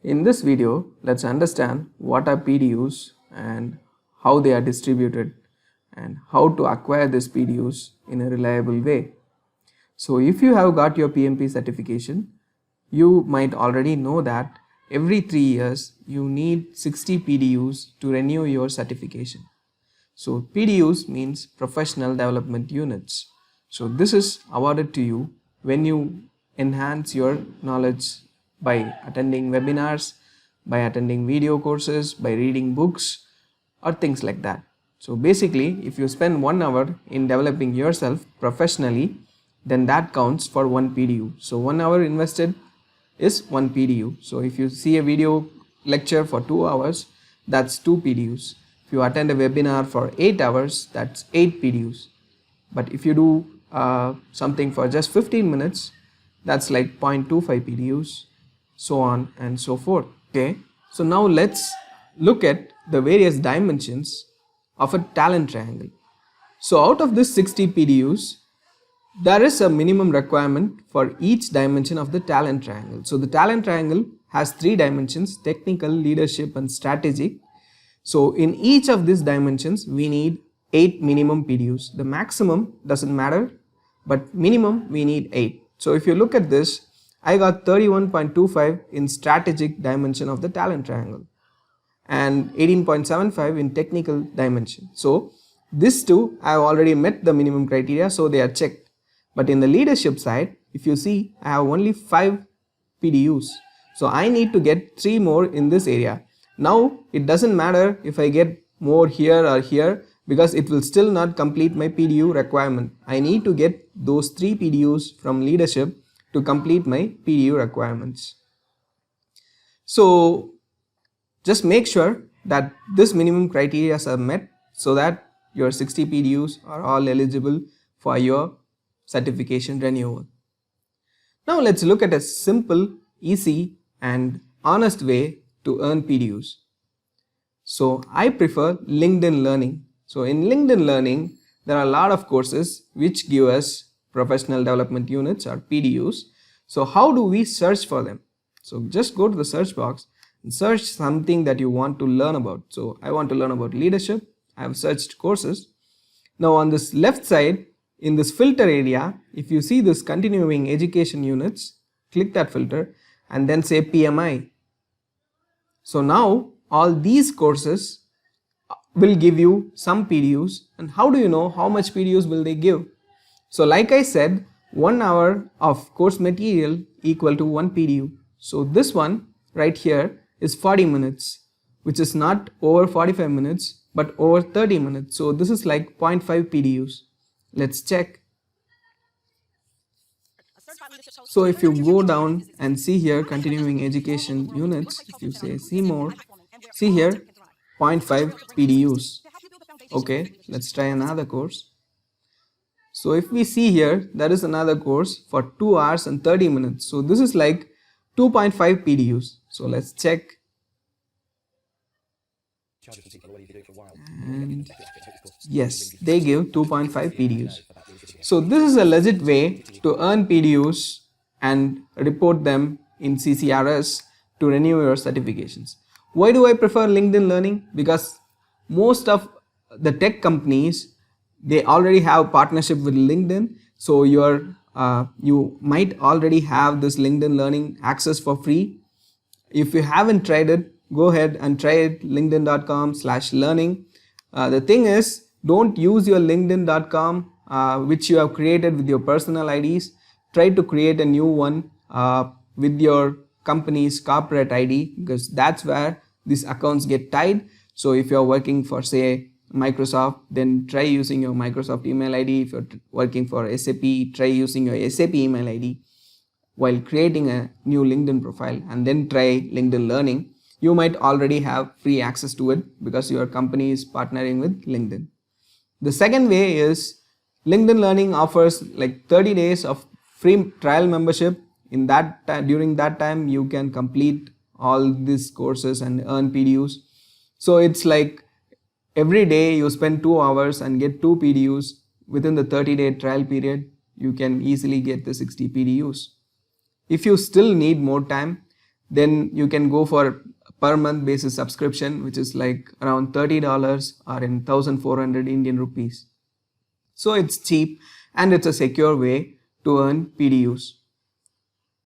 In this video, let's understand what are PDUs and how they are distributed and how to acquire these PDUs in a reliable way. So if you have got your PMP certification, you might already know that every 3 years you need 60 PDUs to renew your certification. So PDUs means Professional Development Units. So this is awarded to you when you enhance your knowledge by attending webinars, by attending video courses, by reading books or things like that. So basically, if you spend 1 hour in developing yourself professionally, then that counts for 1 PDU. So 1 hour invested is 1 PDU. So if you see a video lecture for 2 hours, that's 2 PDUs. If you attend a webinar for 8 hours, that's 8 PDUs. But if you do something for just 15 minutes, that's like 0.25 PDUs, so on and so forth. Okay, so now let's look at the various dimensions of a talent triangle. So out of this 60 PDUs, there is a minimum requirement for each dimension of the talent triangle. So the talent triangle has 3 dimensions: technical, leadership and strategic. So in each of these dimensions we need 8 minimum PDUs. The maximum doesn't matter, but minimum we need 8. So if you look at this, I got 31.25 in strategic dimension of the talent triangle and 18.75 in technical dimension. So these two I have already met the minimum criteria, so they are checked. But in the leadership side, if you see, I have only 5 PDUs. So I need to get 3 more in this area. Now it doesn't matter if I get more here or here, because it will still not complete my PDU requirement. I need to get those 3 PDUs from leadership to complete my PDU requirements. So just make sure that this minimum criteria are met so that your 60 PDUs are all eligible for your certification renewal. Now let's look at a simple, easy and honest way to earn PDUs. So I prefer LinkedIn Learning. So in LinkedIn Learning, there are a lot of courses which give us professional development units or PDUs. So how do we search for them? So just go to the search box and search something that you want to learn about. So I want to learn about leadership. I have searched courses. Now on this left side, in this filter area, if you see this continuing education units, click that filter and then say PMI. So now all these courses will give you some PDUs. And how do you know how much PDUs will they give? So like I said, 1 hour of course material equal to 1 PDU. So this one right here is 40 minutes, which is not over 45 minutes but over 30 minutes. So this is like 0.5 PDUs. Let's check. So if you go down and see here continuing education units, if you say see more, see here 0.5 PDUs. Okay, let's try another course. So if we see here, there is another course for 2 hours and 30 minutes. So this is like 2.5 PDUs. So let's check. And yes, they give 2.5 PDUs. So this is a legit way to earn PDUs and report them in CCRS to renew your certifications. Why do I prefer LinkedIn Learning? Because most of the tech companies, they already have partnership with LinkedIn. So you might already have this LinkedIn Learning access for free. If you haven't tried it, go ahead and try it, linkedin.com/learning. The thing is, don't use your linkedin.com which you have created with your personal IDs. Try to create a new one with your company's corporate ID, because that's where these accounts get tied. So if you're working for say Microsoft, then try using your Microsoft email ID. If you're working for SAP, try using your SAP email ID while creating a new LinkedIn profile, and then try LinkedIn Learning. You might already have free access to it because your company is partnering with LinkedIn. The second way is LinkedIn Learning offers like 30 days of free trial membership. In that during that time you can complete all these courses and earn PDUs. So it's like every day you spend 2 hours and get 2 PDUs. Within the 30-day trial period, you can easily get the 60 PDUs. If you still need more time, then you can go for per month basis subscription, which is like around $30 or in 1400 Indian rupees. So it's cheap and it's a secure way to earn PDUs.